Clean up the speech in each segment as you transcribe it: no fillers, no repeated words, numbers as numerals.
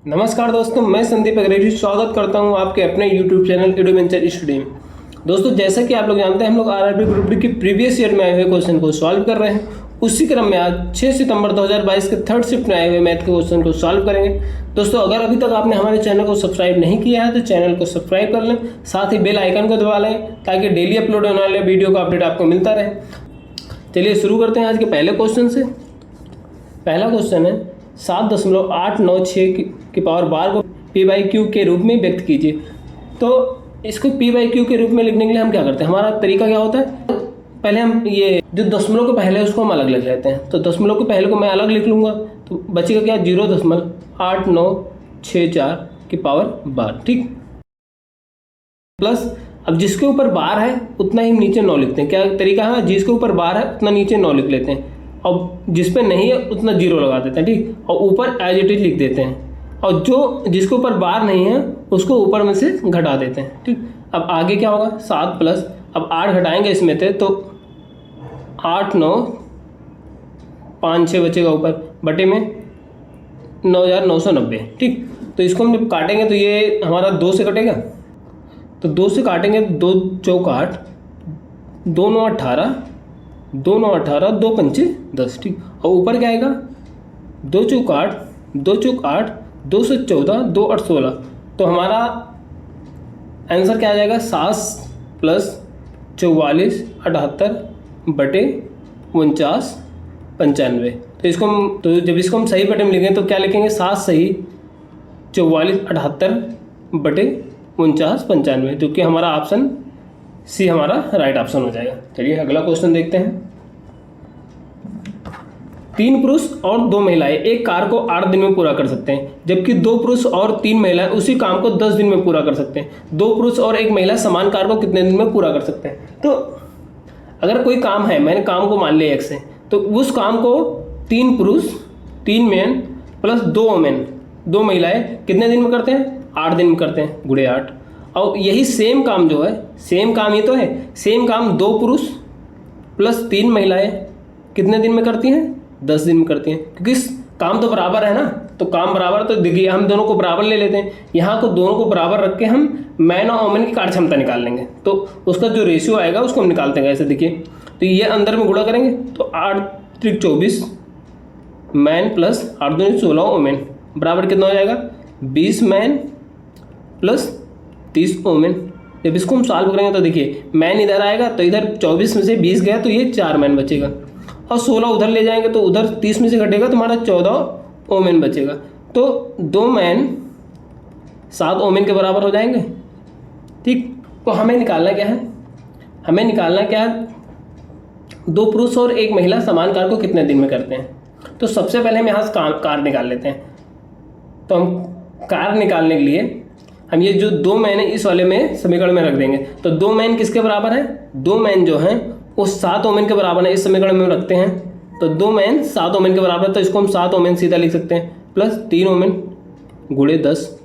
नमस्कार दोस्तों, मैं संदीप अग्रेजी स्वागत करता हूं आपके अपने YouTube चैनल एडवेंचर स्टडी में। दोस्तों, जैसा कि आप लोग जानते हैं, हम लोग आरआरबी ग्रुप डी की प्रीवियस ईयर में आए हुए क्वेश्चन को सॉल्व कर रहे हैं। उसी क्रम में आज 6 सितंबर 2022 के थर्ड शिफ्ट में आए हुए मैथ के क्वेश्चन को सॉल्व करेंगे। दोस्तों, अगर अभी तक आपने हमारे चैनल को सब्सक्राइब नहीं किया है तो चैनल को सब्सक्राइब कर लें, साथ ही बेल आइकन को दबा लें ताकि डेली अपलोड होने वाले वीडियो का अपडेट आपको मिलता रहे। चलिए शुरू करते हैं आज के पहले क्वेश्चन से। पहला क्वेश्चन है 7.896 की पावर बार को p/q के रूप में व्यक्त कीजिए। तो इसको p/q के रूप में लिखने के लिए हम क्या करते हैं, हमारा तरीका क्या होता है, पहले हम ये जो दशमलव के पहले उसको हम अलग लिख लेते हैं। तो दशमलव के पहले को मैं अलग लिख लूँगा तो बचेगा क्या, 0.8964 की पावर बार। ठीक, प्लस अब जिसके ऊपर बार है उतना ही नीचे 9 लिखते हैं। क्या तरीका है, जिसके ऊपर बार है उतना नीचे 9 लिख लेते हैं और जिस पे नहीं है उतना 0 लगा देते हैं। ठीक, और ऊपर एज इट इज लिख देते हैं और जो जिसके ऊपर बार नहीं है उसको ऊपर में से घटा देते हैं। ठीक, अब आगे क्या होगा, 7 प्लस अब 8 घटाएंगे इसमें थे तो 8 9 5 6 बचेगा ऊपर, बटे में 9990। ठीक, तो इसको हम जब काटेंगे तो ये हमारा 2 से कटेगा, तो 2 से काटेंगे, 2 चौक 8, 2 9 18, 2 9 18, 2 पंचे 10। ठीक, और ऊपर क्या आएगा, 2 चौक 8, 2 चौक 8, 2 से 14, 2 8 16। तो हमारा आंसर क्या आ जाएगा, 7 प्लस 44 78 बटे 49 95। तो इसको हम जब इसको हम सही बटे में लिखेंगे तो क्या लिखेंगे, 7 सही 44 78 बटे 49 95, जो कि हमारा ऑप्शन सी हमारा राइट ऑप्शन हो जाएगा। चलिए अगला क्वेश्चन देखते हैं। 3 पुरुष और 2 महिलाएं एक कार को 8 दिन में पूरा कर सकते हैं, जबकि 2 पुरुष और 3 महिलाएं उसी काम को 10 दिन में पूरा कर सकते हैं। 2 पुरुष और 1 महिला समान कार को कितने दिन में पूरा कर सकते हैं। तो अगर कोई काम है, मैंने काम को मान लिया x है, तो उस काम को 3 पुरुष 3 मैन प्लस 2 वोमेन 2 महिलाएं कितने दिन में करते हैं, 8 दिन में करते हैं, गुणे 8। और यही सेम काम जो है, सेम काम ही तो है, सेम काम 2 पुरुष प्लस 3 महिलाएं कितने दिन में करती हैं, 10 दिन में करती हैं। क्योंकि काम तो बराबर है ना, तो काम बराबर, तो देखिए हम दोनों को बराबर ले लेते हैं। यहाँ को दोनों को बराबर रख के हम मैन और वोमेन की कार्य क्षमता निकाल लेंगे, तो उसका जो रेशियो आएगा उसको हम निकालते हैं। ऐसे देखिए, तो ये अंदर में गुणा करेंगे तो 8 3 24 मैन प्लस 8 2 16 वोमेन बराबर कितना हो जाएगा, 20 मैन प्लस 30 वोमेन। जब इसको हम सॉल्व करेंगे तो देखिए मैन इधर आएगा तो इधर 24 में से 20 गया तो ये 4 मैन बचेगा, और 16 उधर ले जाएंगे तो उधर 30 में से घटेगा तो हमारा 14 वोमेन बचेगा। तो 2 मैन 7 वोमेन के बराबर हो जाएंगे। ठीक, तो हमें निकालना क्या है, हमें निकालना क्या है, 2 पुरुष और 1 महिला समान कार्य को कितने दिन में करते हैं। तो सबसे पहले हम यहाँ से कार निकाल लेते हैं। तो हम कार निकालने के लिए हम ये जो 2 मैन है इस वाले में समीकरण में रख देंगे। तो 2 मैन किसके बराबर है, 2 मैन जो हैं वो 7 वोमेन के बराबर है, इस समीकरण में रखते हैं। तो 2 मैन 7 वोमेन के बराबर है, तो इसको हम 7 वोमेन सीधा लिख सकते हैं, प्लस 3 वोमेन गुणे 10।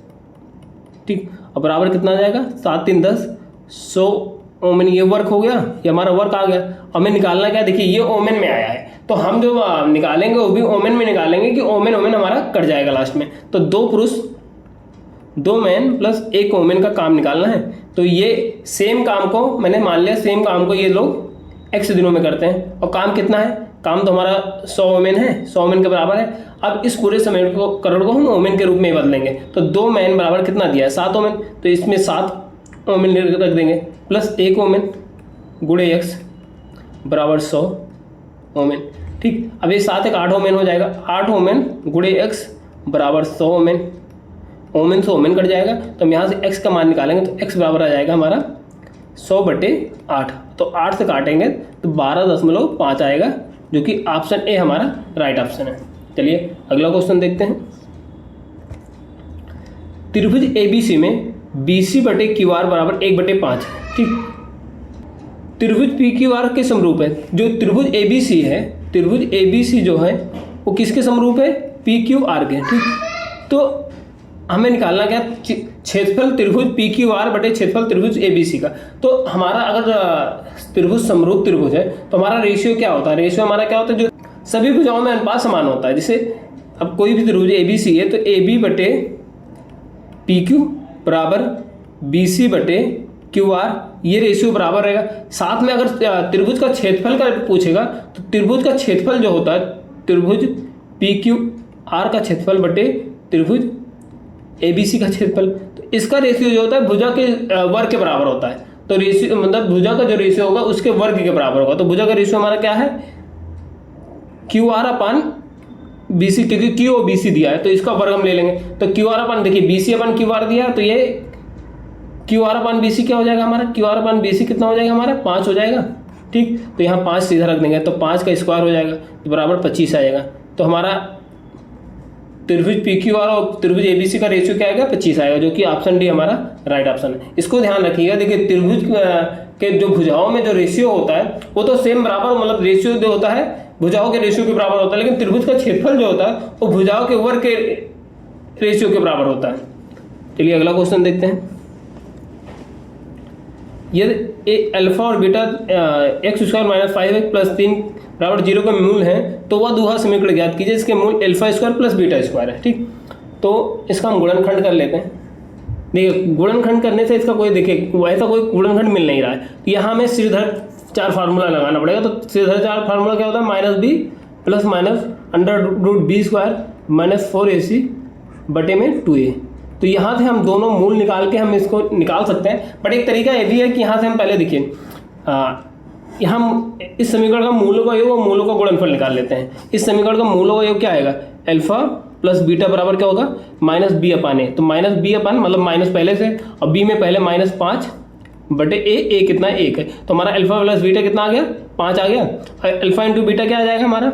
ठीक, अब बराबर कितना आ जाएगा, 7 3 10 100 वोमेन। ये वर्क हो गया, ये हमारा वर्क आ गया। हमें निकालना क्या, देखिए ये वोमेन में आया है तो हम जो निकालेंगे वो भी वोमेन में निकालेंगे कि वोमेन वोमेन हमारा कट जाएगा लास्ट में। तो 2 पुरुष 2 मैन प्लस 1 वोमेन का काम निकालना है। तो ये सेम काम को मैंने मान लिया, सेम काम को ये लोग x दिनों में करते हैं, और काम कितना है, काम तो हमारा 100 वोमेन है, 100 वोमेन के बराबर है। अब इस पूरे समीकरण को करण को हम वोमेन के रूप में बदलेंगे। तो 2 मैन बराबर कितना दिया है, 7 वोमेन, तो इसमें 7 वोमेन रख देंगे, प्लस 1 वोमेन गुणे x बराबर 100 वोमेन। ठीक, अब ये 7 1 8 वोमेन हो जाएगा, 8 वोमेन गुणे x बराबर 100 वोमेन। वोमेन से वोमेन कट जाएगा तो हम यहाँ से x का मान निकालेंगे तो x बराबर आ जाएगा हमारा 100 बटे 8। तो 8 से काटेंगे तो 12.5 आएगा, जो कि ऑप्शन ए हमारा राइट ऑप्शन है। चलिए अगला क्वेश्चन देखते हैं। त्रिभुज ABC में BC बटे QR बराबर 1/5 है। ठीक, त्रिभुज PQR के समरूप है। जो त्रिभुज ABC है, त्रिभुज ABC जो है वो किसके समरूप है, PQR के। ठीक, तो हमें निकालना क्या, क्षेत्रफल त्रिभुज PQR बटे क्षेत्रफल त्रिभुज ABC का। तो हमारा अगर त्रिभुज समरूप त्रिभुज है तो हमारा रेशियो क्या होता है, रेशियो हमारा क्या होता है, जो सभी भुजाओं में अनुपात समान होता है। जैसे अब कोई भी त्रिभुज ABC है तो AB बटे पी क्यू बराबर बी सी बटे क्यू आर, ये रेशियो बराबर रहेगा। साथ में अगर त्रिभुज का क्षेत्रफल का पूछेगा तो त्रिभुज का क्षेत्रफल जो होता है, त्रिभुज पी क्यू आर का क्षेत्रफल बटे त्रिभुज ए बी सी का क्षेत्रफल, तो इसका रेशियो जो होता है भुजा के वर्ग के बराबर होता है। तो रेशियो मतलब भुजा का जो रेशियो होगा उसके वर्ग के बराबर होगा। तो भुजा का रेशियो हमारा क्या है, क्यू आर अपान बी सी, क्योंकि क्यू और बी सी दिया है तो इसका वर्ग हम ले लेंगे। तो क्यू आर अपान, देखिए B C upon Q R दिया है तो ये Q R upon B C क्या हो जाएगा हमारा, Q R upon B C कितना हो जाएगा हमारा, 5 हो जाएगा। ठीक, तो यहाँ 5 सीधा रख देंगे तो 5 का स्क्वायर हो जाएगा तो बराबर 25 आएगा। तो हमारा त्रिभुज पी क्यू आर और त्रिभुज ए बी सी का रेशियो क्या आएगा, 25 आएगा, जो कि ऑप्शन डी हमारा राइट ऑप्शन है। इसको ध्यान रखिएगा। देखिए त्रिभुज के जो भुजाओं में जो रेशियो होता है वो तो सेम बराबर, मतलब रेशियो जो होता है भुजाओं के रेशियो के बराबर होता है, लेकिन त्रिभुज का क्षेत्रफल जो होता है वो भुजाओं के वर्ग के रेशियो के बराबर होता है। चलिए अगला क्वेश्चन देखते हैं। यदि अल्फा और beta x square minus 5x plus 3 बराबर 0 का मूल है तो वह दूसरा समीकरण ज्ञात कीजिए जिसके मूल alpha square plus beta square है। ठीक, तो इसका हम गुणनखंड कर लेते हैं। देखिए गुणनखंड करने से इसका कोई, देखिए वैसा कोई गुणनखंड मिल नहीं रहा है, तो यहाँ हमें सिरधर 4 फार्मूला लगाना पड़ेगा। तो सिरधर 4 फार्मूला क्या होता है, minus b plus minus under root b square minus 4ac बटे में 2a। तो यहाँ से हम दोनों मूल निकाल के हम इसको निकाल सकते हैं। बट एक तरीका ये भी है कि यहाँ से हम पहले देखिए हम इस समीकरण का मूलों का योग और मूलों का गुणनफल निकाल लेते हैं। इस समीकरण का मूलों का योग क्या आएगा, अल्फा प्लस बीटा बराबर क्या होगा, माइनस बी अपान ए। तो माइनस बी अपान मतलब माइनस पहले से और बी में पहले माइनस 5 बटे ए कितना 1 है। तो हमारा अल्फा प्लस बीटा कितना आ गया, 5 आ गया। अल्फा इंटू बीटा क्या आ जाएगा हमारा,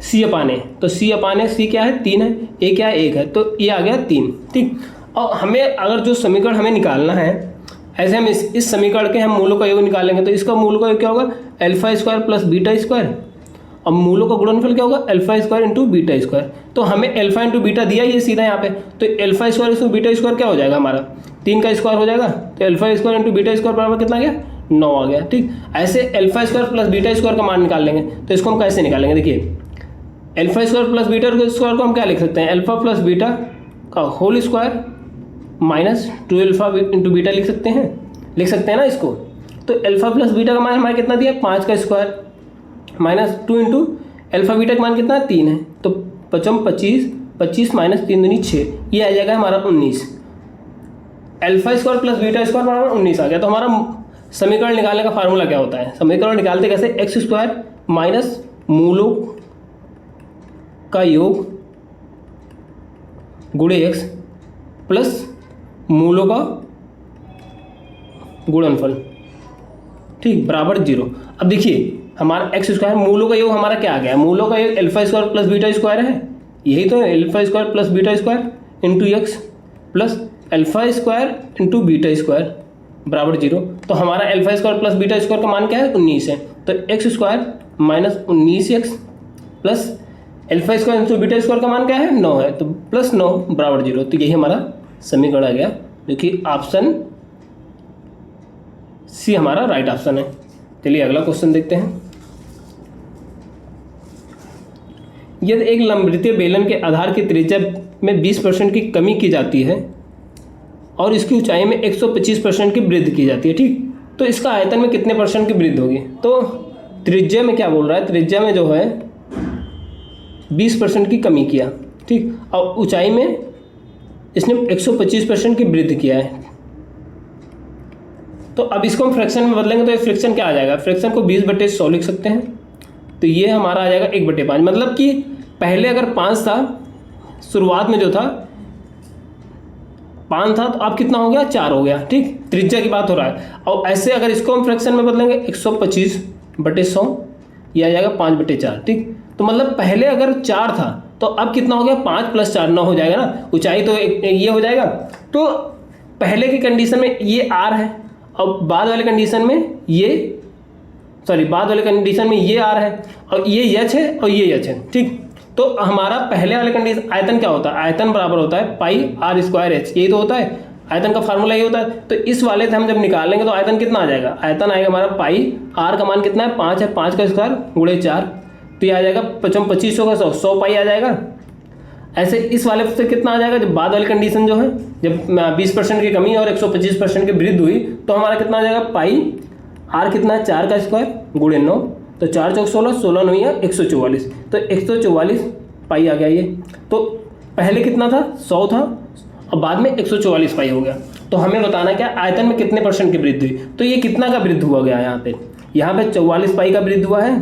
सी अपान ए। तो सी अपान ए, सी क्या है 3 है, ए क्या है 1 है, तो ये आ गया 3। ठीक, और हमें अगर जो समीकरण हमें निकालना है, ऐसे हम इस समीकरण के हम मूलों का योग निकालेंगे। तो इसका मूल का योग क्या होगा, alpha square plus beta square, और मूलों का गुणनफल क्या होगा, alpha square into beta square. तो हमें अल्फा इंटू बीटा दिया ये सीधा यहाँ पे, तो alpha square into beta square क्या हो जाएगा हमारा, 3 का स्क्वायर हो जाएगा। तो alpha square into beta square बराबर कितना आ गया, 9 आ गया। ठीक, ऐसे alpha square plus beta square का मान निकाल लेंगे। तो इसको हम कैसे निकालेंगे, देखिए alpha square plus beta square को हम क्या लिख सकते हैं, अल्फा प्लस बीटा का whole square minus 2 alpha into beta लिख सकते हैं ना इसको। तो अल्फा प्लस बीटा का मान हमारा कितना दिया, 5 का square minus 2 into alpha beta का मान कितना 3 है। तो 25 25 माइनस 3 दूनी 6, ये आ जाएगा हमारा 19। Alpha square plus beta square बराबर 19 आ गया। तो हमारा समीकरण निकालने का फार्मूला क्या होता है, समीकरण निकालते कैसे, एक्स स्क्वायर माइनस मूलों का योग गुणे एक्स प्लस मूलों का गुणनफल, ठीक, बराबर 0। अब देखिए हमारा एक्स स्क्वायर मूलों का योग हमारा क्या आ गया, मूलों का योग alpha square plus beta square है, यही तो है, alpha square plus beta square into x plus alpha square into beta square बराबर 0। तो हमारा alpha square plus beta square का मान क्या है, 19 है। तो x square minus 19x plus alpha square into beta square का मान क्या है, 9 है। तो प्लस 9 बराबर 0। तो यही हमारा समीकरण आ गया, जो कि ऑप्शन सी हमारा राइट ऑप्शन है। चलिए अगला क्वेश्चन देखते हैं। यदि एक लंबवृत्तीय बेलन के आधार की त्रिज्या में 20% की कमी की जाती है और इसकी ऊंचाई में 125% की वृद्धि की जाती है, ठीक, तो इसका आयतन में कितने % की वृद्धि होगी। तो त्रिज्या में क्या बोल रहा है, त्रिज्या में जो है 20% की कमी किया, ठीक, और ऊंचाई में इसने 125% की वृद्धि किया है। तो अब इसको हम फ्रैक्शन में बदलेंगे तो ये फ्रैक्शन क्या आ जाएगा, फ्रैक्शन को 20/100 लिख सकते हैं। तो ये हमारा आ जाएगा 1/5, मतलब कि पहले अगर 5 था, शुरुआत में जो था 5 था, तो अब कितना हो गया, 4 हो गया, ठीक, त्रिज्या की बात हो रहा है। और ऐसे अगर इसको हम फ्रैक्शन में बदलेंगे 125/100, ये आ जाएगा 5/4, ठीक। तो मतलब पहले अगर 4 था तो अब कितना हो गया, 5 + 4 9 हो जाएगा ना, ऊंचाई तो ये हो जाएगा। तो पहले की कंडीशन में ये r है और बाद वाले कंडीशन में ये r है और ये h है और ये h है, ठीक। तो हमारा पहले वाले कंडीशन आयतन क्या होता है, आयतन बराबर होता है पाई r स्क्वायर h, यही तो होता है आयतन का फार्मूला, ये होता है। तो इस वाले से हम जब निकालेंगे तो आयतन कितना आ जाएगा, आयतन आएगा हमारा पाई r का मान कितना है, 5 है, 5 का स्क्वायर गुणे 4, तो ये आ जाएगा 25 होगा 100 पाई आ जाएगा। ऐसे इस वाले से कितना आ जाएगा, जब बाद वाली कंडीशन जो है, जब 20% की कमी और 125% की वृद्धि हुई तो हमारा कितना आ जाएगा, पाई आर कितना है 4 का स्क्वायर गुणे 9, तो 4 चौक 16, 16 9 या 144, तो 144 पाई आ गया ये। तो पहले कितना था, 100 था और बाद में 144 पाई हो गया। तो हमें बताना क्या, आयतन में कितने % की वृद्धि हुई, तो ये कितना का वृद्धि हुआ गया यहाँ पे 44 पाई का वृद्धि हुआ है,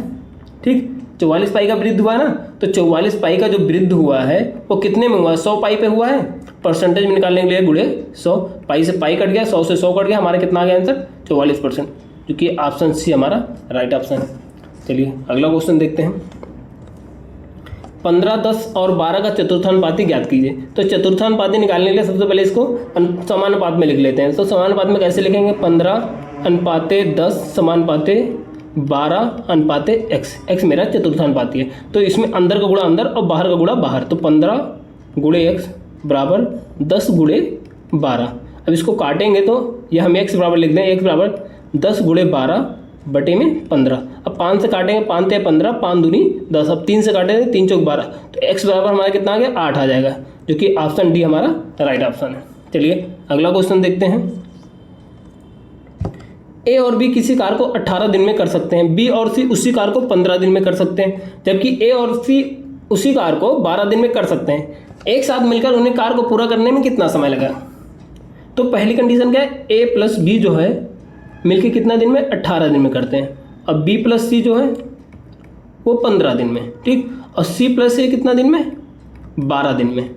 ठीक 44 पाई का वृद्धि हुआ है ना। तो 44 पाई का जो वृद्धि हुआ है वो कितने में हुआ है, 100 पाई पे हुआ है, परसेंटेज में निकालने के लिए गुणे 100, पाई से पाई कट गया, 100 से 100 कट गया, हमारा कितना आ गया आंसर 44%, जो कि ऑप्शन सी हमारा राइट ऑप्शन है। चलिए अगला क्वेश्चन देखते हैं। 15, 10 और 12 का चतुर्थानुपाती ज्ञात कीजिए। तो चतुर्थानुपाती निकालने के लिए सबसे पहले इसको समानुपात में लिख लेते हैं। तो समानुपात में कैसे लिखेंगे, 15/10 समानुपाते 12/x, x मेरा चतुर्थानुपाती है, तो इसमें अंदर का गुणा अंदर और बाहर का गुणा बाहर, तो 15 × x बराबर 10 × 12। अब इसको काटेंगे तो ये हम x बराबर लिख दें, x बराबर 10 × 12 बटे में 15। अब 5 से काटेंगे, 5 × 15, 5 दूनी 10, अब 3 से काटेंगे 3 चौक 12, तो x बराबर हमारा कितना आ गया 8 आ जाएगा, जो कि ऑप्शन डी हमारा राइट ऑप्शन है। चलिए अगला क्वेश्चन देखते हैं। ए और बी किसी कार्य को 18 दिन में कर सकते हैं, बी और सी उसी कार्य को 15 दिन में कर सकते हैं, जबकि ए और सी उसी कार्य को 12 दिन में कर सकते हैं। एक साथ मिलकर उन्हें कार्य को पूरा करने में कितना समय लगा। तो पहली कंडीशन क्या है, ए प्लस बी जो है मिलकर कितना दिन में 18 दिन में करते हैं, अब बी प्लस सी जो है वो 15 दिन में, ठीक, और सी प्लस ए कितना दिन में 12 दिन में।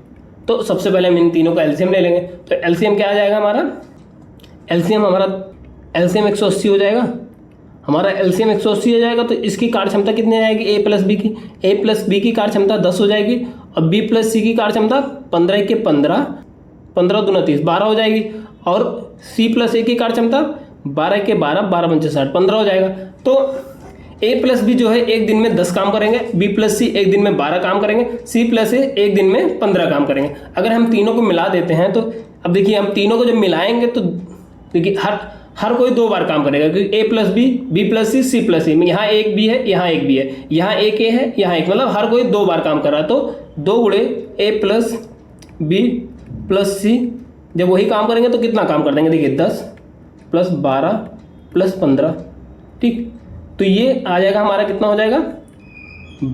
तो सबसे पहले हम इन तीनों का एलसीएम ले लेंगे, तो एलसीएम क्या आ जाएगा हमारा, एलसीएम 180 हो जाएगा, हमारा एलसीएम 180 हो जाएगा। तो इसकी कार्य क्षमता कितनी आ जाएगी, ए प्लस बी की कार्य क्षमता 10 हो जाएगी, और बी प्लस सी की कार्य क्षमता 15 के 15, 15 दूना 30, 12 हो जाएगी, और सी प्लस ए की कार्य क्षमता 12 के 12, 12 पंचे 60, 15 हो जाएगा। तो ए प्लस बी जो है एक दिन में 10 काम करेंगे, बी प्लस सी एक दिन में 12 काम करेंगे, सी प्लस ए एक दिन में 15 काम करेंगे। अगर हम तीनों को मिला देते हैं तो अब देखिए हम तीनों को जब मिलाएंगे तो देखिए हर कोई 2 बार काम करेगा, क्योंकि A plus B plus C plus A में यहाँ एक बी है, यहाँ एक बी है, यहाँ एक ए है, यहाँ एक, मतलब हर कोई 2 बार काम कर रहा है। तो 2 गुणे ए प्लस बी प्लस सी, जब वही काम करेंगे तो कितना काम कर देंगे, देखिए 10 प्लस 12 प्लस 15, ठीक, तो ये आ जाएगा हमारा कितना हो जाएगा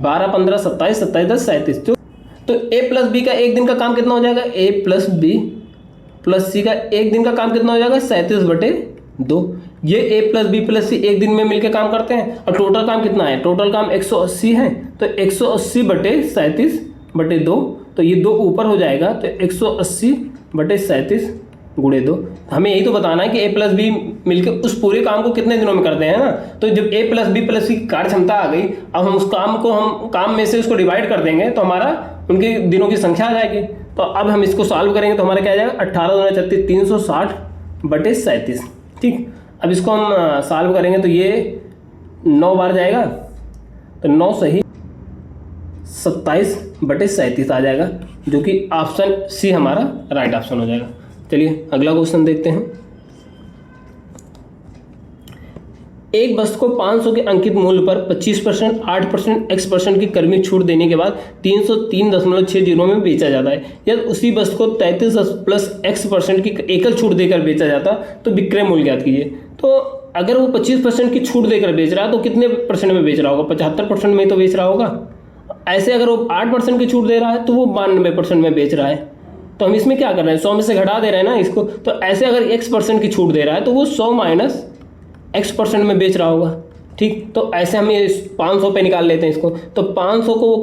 12 15 27, 27 10 37। तो ए प्लस बी का एक दिन का काम कितना हो जाएगा, ए प्लस बी प्लस सी का एक दिन का काम कितना हो जाएगा 37/2। ये ए प्लस बी प्लस सी एक दिन में मिलकर काम करते हैं, और टोटल काम कितना है, टोटल काम 180 है, तो 180/37/2, तो ये 2 ऊपर हो जाएगा, तो 180/37 गुणे 2। हमें यही तो बताना है कि ए प्लस बी मिलकर उस पूरे काम को कितने दिनों में करते हैं ना। तो जब ए प्लस बी प्लस सी की कार्य क्षमता आ गई, अब हम उस काम को हम काम में से उसको डिवाइड कर देंगे तो हमारा उनके दिनों की संख्या आ जाएगी। तो अब हम इसको सॉल्व करेंगे तो हमारा क्या आ जाएगा 18 दूना 36, 360/37, ठीक। अब इसको हम सॉल्व करेंगे तो ये 9 बार जाएगा, तो 9 सही 27/37 आ जाएगा, जो कि ऑप्शन सी हमारा राइट ऑप्शन हो जाएगा। चलिए अगला क्वेश्चन देखते हैं। एक वस्तु को 500 के अंकित मूल्य पर 25%, 8%, x% की कर्मी छूट देने के बाद 303.60 में बेचा जाता है। यदि उसी वस्तु को 33 प्लस x% की एकल छूट देकर बेचा जाता तो विक्रय मूल्य ज्ञात कीजिए। तो अगर वो 25% की छूट देकर बेच रहा है तो कितने % में बेच रहा होगा, 75% में तो बेच रहा होगा। ऐसे अगर वो 8% की छूट दे रहा है तो वो 92% में बेच रहा है। तो हम इसमें क्या कर रहे हैं, 100 में से घटा दे रहे हैं ना इसको। तो ऐसे अगर x% की छूट दे रहा है तो वो 100 माइनस x% में बेच रहा होगा, ठीक। तो ऐसे हम ये 500 पे निकाल लेते हैं इसको। तो 500 को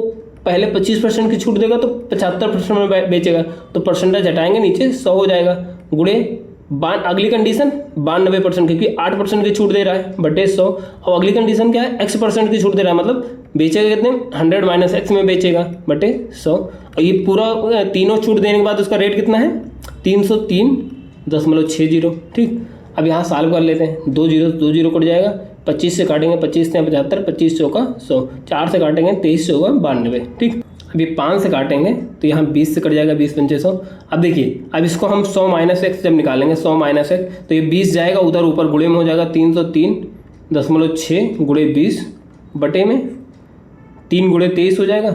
पहले 25% की छूट देगा तो 75% में बेचेगा, तो परसेंटेज हटाएंगे नीचे 100 हो जाएगा, गुणे अगली कंडीशन 92% क्योंकि 8% की छूट दे रहा है बटे 100। और अगली कंडीशन क्या है, x% की छूट दे रहा है, मतलब बेचेगा कितने 100 माइनस x में बेचेगा बटे 100। और ये पूरा तीनों छूट देने के बाद उसका रेट कितना है 303.60, ठीक। अब यहाँ सॉल्व कर लेते हैं, 2 जीरो कट जाएगा, 25 से काटेंगे 25 से 75, 25 चौका 100, 4 से काटेंगे 23 चौका 92, ठीक। अभी 5 से काटेंगे तो यहाँ 20 से कट जाएगा, 20 पंचे 100। अब देखिए अब इसको हम 100 माइनस x जब निकालेंगे, 100 माइनस x तो ये 20 जाएगा उधर ऊपर गुणे में हो जाएगा 303.6 गुणे 20 बटे में 3 गुणे 23 हो जाएगा,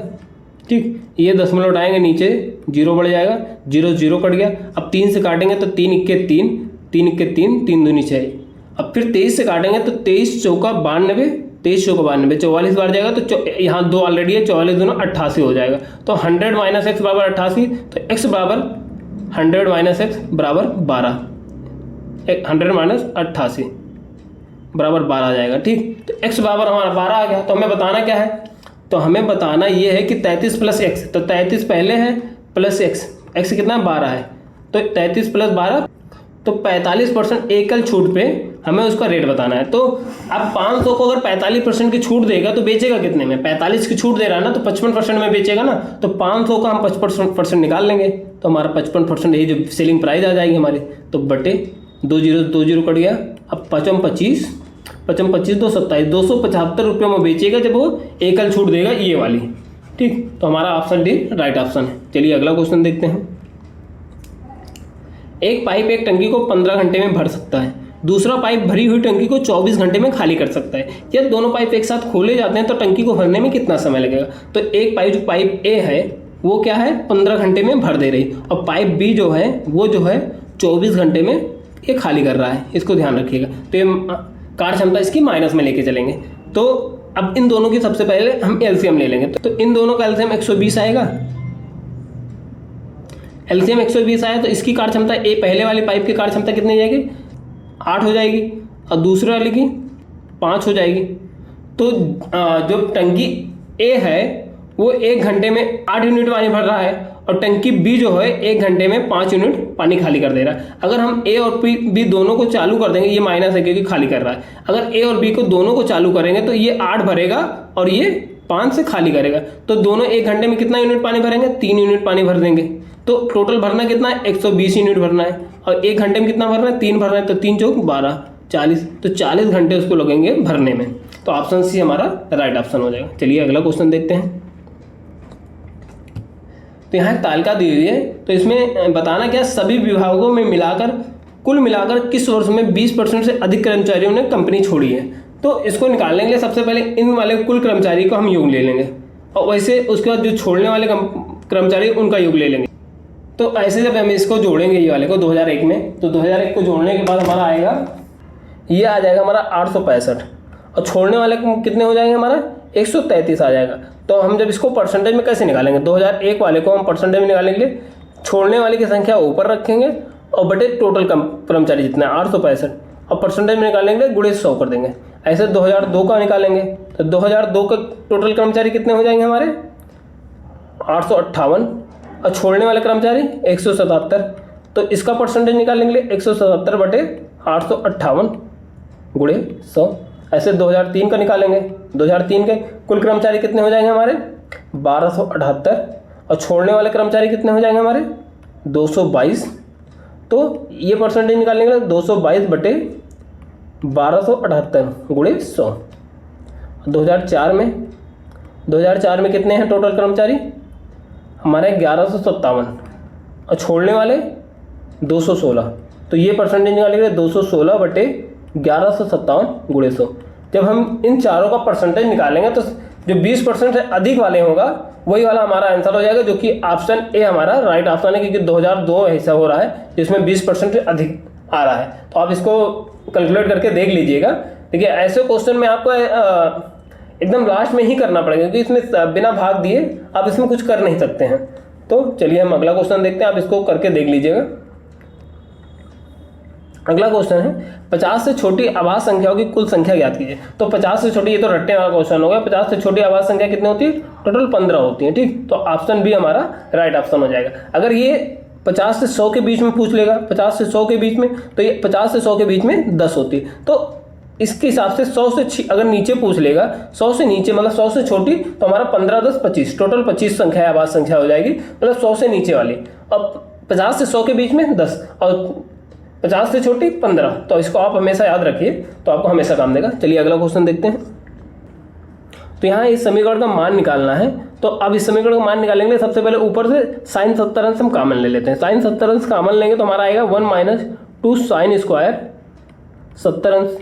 ठीक, ये दशमलव उठाएंगे नीचे 0 बढ़ जाएगा, 0 0 कट गया। अब 3 से काटेंगे तो 3 इक्के 3, 3 इक्के 3, 3 दूनी 6। अब फिर 23 से काटेंगे तो 23 चौका 92, 23 चौका 92, 44 बार जाएगा तो यहाँ 2 ऑलरेडी है, 44 दूना 88 हो जाएगा। तो 100 माइनस एक्स बराबर 88, तो एक्स बराबर 100 माइनस एक्स बराबर 12, 100 माइनस 88 बराबर 12 आ जाएगा। ठीक, तो x बराबर हमारा 12 आ गया। तो हमें बताना क्या है, तो हमें बताना ये है कि 33 प्लस एक्स, तो 33 पहले है प्लस एक्स कितना 12 है, तो 33 प्लस 12, तो 45% एकल छूट पे हमें उसका रेट बताना है। तो अब 500 को अगर 45% की छूट देगा तो बेचेगा कितने में, 45 की छूट दे रहा है ना, तो 55% में बेचेगा ना, तो 500 का हम 55% निकाल लेंगे, तो हमारा 55% यही जो सेलिंग प्राइस आ जाएगी हमारी, तो बटे 2 0 कट गया। अब 5 25 2 27, 275 रुपये में बेचेगा जब वो एकल छूट देगा ये वाली। ठीक, तो हमारा ऑप्शन डी राइट ऑप्शन है। चलिए अगला क्वेश्चन देखते हैं। एक पाइप एक टंकी को 15 घंटे में भर सकता है, दूसरा पाइप भरी हुई टंकी को 24 घंटे में खाली कर सकता है। यदि दोनों पाइप एक साथ खोले जाते हैं तो टंकी को भरने में कितना समय लगेगा। तो एक पाइप जो पाइप ए है वो क्या है 15 घंटे में भर दे रही, और पाइप बी जो है वो जो है 24 घंटे में ये खाली कर रहा है, इसको ध्यान रखिएगा। तो ये कार्य क्षमता इसकी माइनस में लेके चलेंगे। तो अब इन दोनों की सबसे पहले हम एलसीएम ले लेंगे, तो इन दोनों का एलसीएम 120 आएगा, एलसीएम 120 आया तो इसकी कार्य क्षमता ए पहले वाली पाइप की कार्य क्षमता कितनी जाएगी 8 हो जाएगी, और दूसरे वाले की 5 हो जाएगी। तो जो टंकी ए है वो 1 घंटे में 8 यूनिट पानी भर रहा है, और टंकी बी जो है 1 घंटे में 5 यूनिट पानी खाली कर दे रहा है। अगर हम ए और बी दोनों को चालू कर देंगे, ये माइनस है क्योंकि खाली कर रहा है, अगर ए और बी को दोनों को चालू करेंगे तो ये 8 भरेगा और ये 5 से खाली करेगा, तो दोनों 1 घंटे में कितना यूनिट पानी भरेंगे 3 यूनिट पानी भर देंगे। तो टोटल भरना कितना है 120 यूनिट भरना है, और 1 घंटे में कितना भरना है 3 भरना है, तो 3 चौक 12 40, तो 40 घंटे उसको लगेंगे भरने में। तो ऑप्शन सी हमारा राइट ऑप्शन हो जाएगा। चलिए अगला क्वेश्चन देखते हैं। तो यहाँ तालिका दी हुई है, तो इसमें बताना क्या सभी विभागों में मिलाकर कुल मिलाकर किस वर्ष में 20% से अधिक कर्मचारियों ने कंपनी छोड़ी है। तो इसको निकालने के लिए सबसे पहले इन वाले कुल कर्मचारी को हम योग ले लेंगे, और वैसे उसके बाद जो छोड़ने वाले कर्मचारी उनका योग ले लेंगे। तो ऐसे जब हम इसको जोड़ेंगे ये वाले को 2001 में, तो 2001 को जोड़ने के बाद हमारा आएगा ये आ जाएगा हमारा 865, और छोड़ने वाले कितने हो जाएंगे हमारा 133 आ जाएगा। तो हम जब इसको परसेंटेज में कैसे निकालेंगे 2001 वाले को हम परसेंटेज में निकालने के लिए छोड़ने वाले की संख्या ऊपर रखेंगे और बटे टोटल कर्मचारी जितना 865, और परसेंटेज में निकालने के लिए गुणे 100 कर देंगे। ऐसे 2002 का निकालेंगे तो 2002 का टोटल कर्मचारी कितने हो जाएंगे हमारे 858, और छोड़ने वाले कर्मचारी 177, तो इसका परसेंटेज निकालने के लिए 177 बटे 858 गुणे 100। ऐसे 2003 का निकालेंगे, 2003 के कुल कर्मचारी कितने हो जाएंगे हमारे 1278, और छोड़ने वाले कर्मचारी कितने हो जाएंगे हमारे 222। तो ये परसेंटेज निकालने के लिए 222 बटे 1278 गुणे 100। 2004 में कितने हैं टोटल कर्मचारी हमारे 1157, और छोड़ने वाले 216, तो ये परसेंटेज निकालने के लिए 216 बटे 1157 गुणे 100। जब हम इन चारों का परसेंटेज निकालेंगे तो जो 20% से अधिक वाले होगा वही वाला हमारा आंसर हो जाएगा, जो कि ऑप्शन ए हमारा राइट ऑप्शन है, क्योंकि 2002 ऐसा हो रहा है जिसमें 20% से अधिक आ रहा है। तो आप इसको कैलकुलेट करके देख लीजिएगा। देखिए ऐसे क्वेश्चन में आपको एकदम लास्ट में ही करना पड़ेगा, क्योंकि इसमें बिना भाग दिए आप इसमें कुछ कर नहीं सकते हैं। तो चलिए हम अगला क्वेश्चन देखते हैं, आप इसको करके देख लीजिएगा। अगला क्वेश्चन है 50 से छोटी आवाज संख्याओं की कुल संख्या ज्ञात कीजिए। तो 50 से छोटी, ये तो रट्टे वाला क्वेश्चन हो गया। 50 से छोटी आवाज संख्या कितनी होती है टोटल 15 होती है। ठीक, तो ऑप्शन बी हमारा राइट ऑप्शन हो जाएगा। अगर ये 50 से 100 के बीच में पूछ लेगा, 50 से 100 के बीच में, तो ये 50 से 100 के बीच में 10 होती है। तो इसके हिसाब से 100 से अगर नीचे पूछ लेगा, 100 से नीचे मतलब 100 से छोटी, तो हमारा 15 10 25 टोटल 25 संख्या आवाज संख्या हो जाएगी, मतलब 100 से नीचे वाली। अब 50 से 100 के बीच में 10 और 50 से छोटी 15, तो इसको आप हमेशा याद रखिए, तो आपको हमेशा काम देगा। चलिए अगला क्वेश्चन देखते हैं। तो यहाँ इस समीकरण का मान निकालना है। तो अब इस समीकरण का मान निकालने के लिए सबसे पहले ऊपर से साइन 70 अंश हम कॉमन ले लेते हैं। साइन 70 अंश कॉमन लेंगे तो हमारा आएगा 1 - 2 साइन स्क्वायर 70 अंश।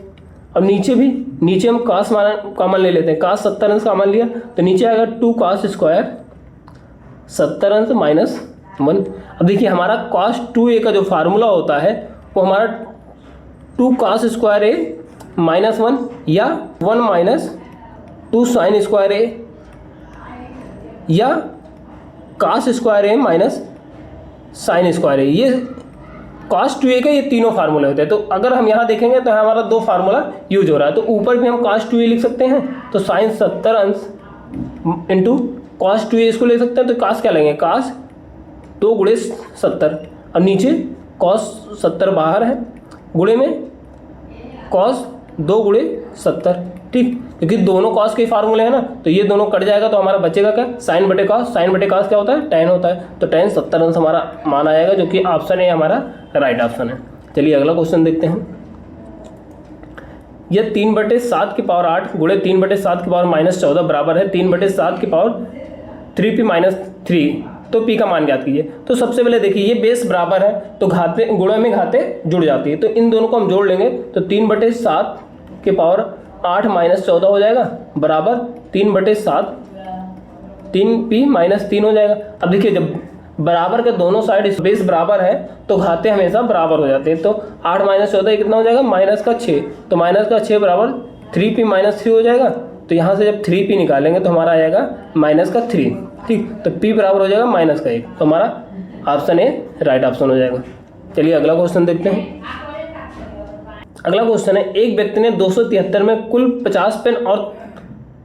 अब नीचे हम कास कॉमन ले लेते हैं। कास 70 अंश कॉमन लिया तो नीचे आएगा 2 कास स्क्वायर 70 अंश माइनस 1। अब देखिए हमारा cos 2a का जो फार्मूला होता है वो हमारा 2 cos स्क्वायर ए माइनस 1 या 1 माइनस 2 साइन स्क्वायर ए या cos स्क्वायर ए माइनस साइन स्क्वायर ए, ये cos 2a का ये तीनों फार्मूले होते हैं। तो अगर हम यहाँ देखेंगे तो हमारा दो फार्मूला यूज हो रहा है, तो ऊपर भी हम cos 2a लिख सकते हैं, तो साइन 70 अंश इंटू cos 2a इसको ले सकते हैं, तो cos क्या लेंगे, cos 2 गुणे 70 और नीचे cos 70 बाहर है गुणे में cos 2 गुणे 70, ठीक, क्योंकि दोनों cos के फार्मूले हैं ना, तो ये दोनों कट जाएगा तो हमारा बचेगा क्या, साइन बटे cos। साइन बटे cos क्या होता है, tan होता है, तो tan 70 अंश हमारा मान आएगा, जो कि ऑप्शन ए हमारा राइट ऑप्शन है। चलिए अगला क्वेश्चन देखते हैं। यह 3/7 की पावर 8 गुणे 3/7 की पावर -14 बराबर है 3/7 की पावर 3p माइनस 3, तो p का मान ज्ञात कीजिए। तो सबसे पहले देखिए ये बेस बराबर है तो घाते गुणे में घाते जुड़ जाती है, तो इन दोनों को हम जोड़ लेंगे तो 3/7 के पावर 8 माइनस 14 हो जाएगा बराबर 3/7 3p माइनस 3 हो जाएगा। अब देखिए जब बराबर के दोनों साइड बेस बराबर है तो घाते हमेशा बराबर हो जाते हैं, तो 8 माइनस 14 कितना हो जाएगा, -6, तो -6 बराबर 3p माइनस 3 हो जाएगा। तो यहाँ से जब 3p निकालेंगे तो हमारा आ जाएगा -3, ठीक, तो p बराबर हो जाएगा -1, तो हमारा ऑप्शन ए राइट ऑप्शन हो जाएगा। चलिए अगला क्वेश्चन देखते हैं। अगला क्वेश्चन है, एक व्यक्ति ने 273 में कुल 50 पेन और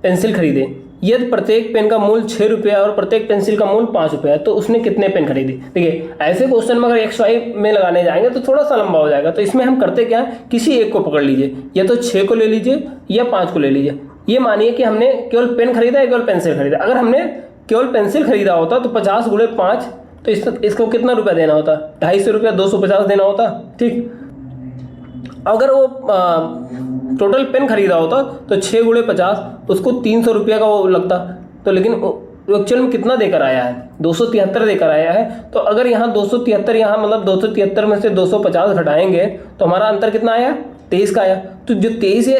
पेंसिल खरीदे, यदि प्रत्येक पेन का मूल्य 6 रुपये और प्रत्येक पेंसिल का मूल्य 5 रुपये है, तो उसने कितने पेन खरीदे। देखिए ऐसे क्वेश्चन में अगर एक्स वाई में लगाने जाएंगे तो थोड़ा सा लंबा हो जाएगा, तो इसमें हम करते क्या है, किसी एक को पकड़ लीजिए, या तो 6 को ले लीजिए या 5 को ले लीजिए। ये मानिए कि हमने केवल पेन खरीदा है, केवल पेंसिल खरीदा। अगर हमने केवल पेंसिल खरीदा होता तो 50 गुणे 5, तो इसको कितना रुपया देना होता, 250 रुपया, 250 देना होता, ठीक। अगर वो टोटल पेन खरीदा होता तो 6 गुणे 50 उसको 300 रुपया का वो लगता, तो लेकिन एक्चुअल में कितना देकर आया है, 273 देकर आया है। तो अगर यहाँ 273, यहाँ मतलब 273 में से 250 घटाएंगे तो हमारा अंतर कितना आया, 23 का आया। तो जो 23 ये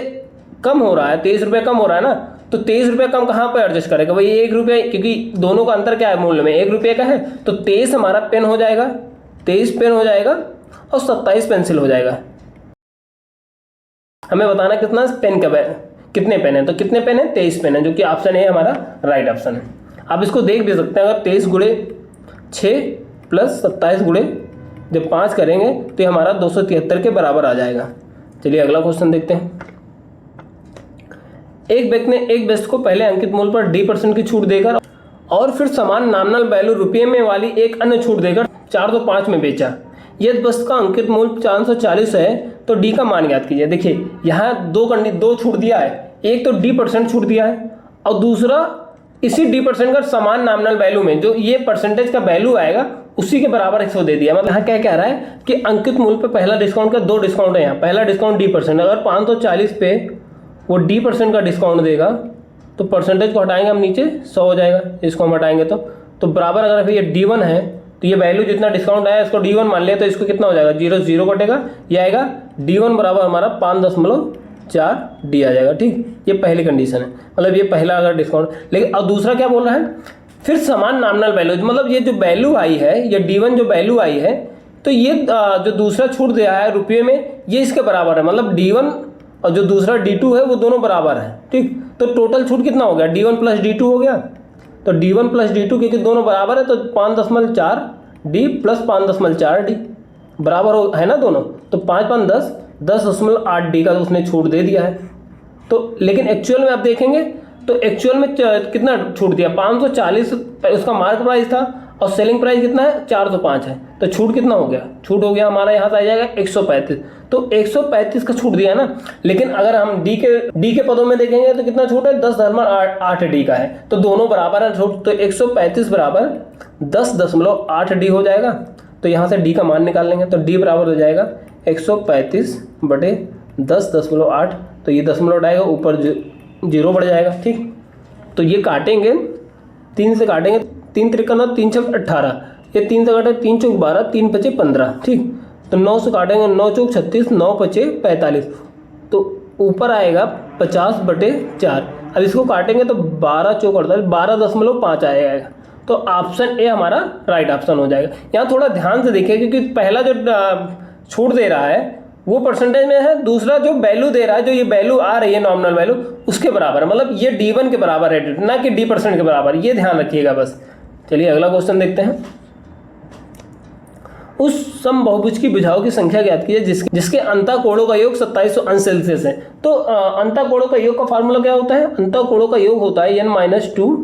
कम हो रहा है, 23 रुपया कम हो रहा है ना, तो 23 रुपया कम कहाँ पर एडजस्ट करेगा भाई, 1 रुपया, क्योंकि दोनों का अंतर क्या है मूल्य में, 1 रुपये का है, तो 23 हमारा पेन हो जाएगा, 23 पेन हो जाएगा और 27 पेंसिल हो जाएगा। हमें बताना कितना पेन का कितने पेन है, तो कितने पेन है, 23 पेन है, जो कि ऑप्शन ए हमारा राइट ऑप्शन है। आप इसको देख भी सकते हैं, अगर 23 गुणे 6 प्लस 27 गुणे जब 5 करेंगे तो ये हमारा 273 के बराबर आ जाएगा। चलिए अगला क्वेश्चन देखते हैं। एक व्यक्ति ने एक वस्तु को पहले अंकित मूल्य पर D% की छूट देकर और फिर समान नॉमिनल वैल्यू रुपये में वाली एक अन्य छूट देकर 405 में बेचा। यदि वस्तु का अंकित मूल्य 440 है तो डी का मान ज्ञात कीजिए। देखिए यहाँ दो छूट दिया है, एक तो D% छूट दिया है और दूसरा इसी D% का समान नॉमिनल वैल्यू में जो ये परसेंटेज का वैल्यू आएगा उसी के बराबर 100 दे दिया। मतलब यहाँ क्या कह रहा है कि अंकित मूल्य पे पहला डिस्काउंट का 2 डिस्काउंट है, यहाँ पहला डिस्काउंट D%, अगर 540 पे वो D% का डिस्काउंट देगा तो परसेंटेज को हटाएंगे हम नीचे 100 हो जाएगा, इसको हम हटाएंगे तो बराबर अगर ये D1 है तो ये वैल्यू जितना डिस्काउंट आया इसको D1 मान लिया, तो इसको कितना हो जाएगा, 0 0 कटेगा, ये आएगा D1 बराबर हमारा 5.4 D आ जाएगा, ठीक। ये पहली कंडीशन है, मतलब ये पहला अगर डिस्काउंट। लेकिन अब दूसरा क्या बोल रहा है, फिर समान नॉमिनल वैल्यू, मतलब ये जो वैल्यू आई है, ये D1 जो वैल्यू आई है, तो ये जो दूसरा छूट दिया है रुपये में ये इसके बराबर है, मतलब D1 और जो दूसरा D2 है वो दोनों बराबर है, ठीक। तो टोटल छूट कितना हो गया, D1 प्लस D2 हो गया, तो D1 प्लस D2 क्योंकि दोनों बराबर है तो 5.4 D प्लस 5.4 D बराबर है ना दोनों, तो 5 5 10 10.8 D का तो उसने छूट दे दिया है। तो लेकिन एक्चुअल में आप देखेंगे तो एक्चुअल में कितना छूट दिया, 540 उसका मार्क प्राइस था और सेलिंग प्राइस कितना है, 405 है, तो छूट कितना हो गया, छूट हो गया हमारा यहाँ से आ जाएगा 135, तो 135 का छूट दिया है ना। लेकिन अगर हम डी के पदों में देखेंगे तो कितना छूट है, 10.8 D का है, तो दोनों बराबर है छूट, तो 135 बराबर 10.8 D हो जाएगा। तो यहाँ से डी का मान निकाल लेंगे, तो डी बराबर हो जाएगा 135 बटे 10.8, तो ये दशमलव हटाएगा, ऊपर 0 बढ़ जाएगा, ठीक। तो ये काटेंगे 3 से, काटेंगे 3 त्रिकोण 3 छक 18, ये 3 से काटे 3 चौक 12, 3 पचे 15, ठीक। तो 9 से काटेंगे 9 चौक 36, 9 पचे 45, तो ऊपर आएगा 50 बटे 4। अब इसको काटेंगे तो 12 चौक 48, 12.5 आएगा, तो ऑप्शन ए हमारा राइट ऑप्शन हो जाएगा। यहाँ थोड़ा ध्यान से देखिए क्योंकि पहला जो छूट दे रहा है वो परसेंटेज में है, दूसरा जो वैल्यू दे रहा है, जो ये वैल्यू आ रही है नॉमिनल वैल्यू उसके बराबर है, मतलब ये D1 के बराबर है ना कि D% के बराबर, ये ध्यान रखिएगा बस। चलिए अगला क्वेश्चन देखते हैं। उस समबहुभुज की भुजाओं की संख्या ज्ञात कीजिए जिसके अंतःकोणों का योग 2700 अंश सेल्सियस है। तो अंतःकोणों का योग का फार्मूला क्या होता है? अंतःकोणों का योग होता है n-2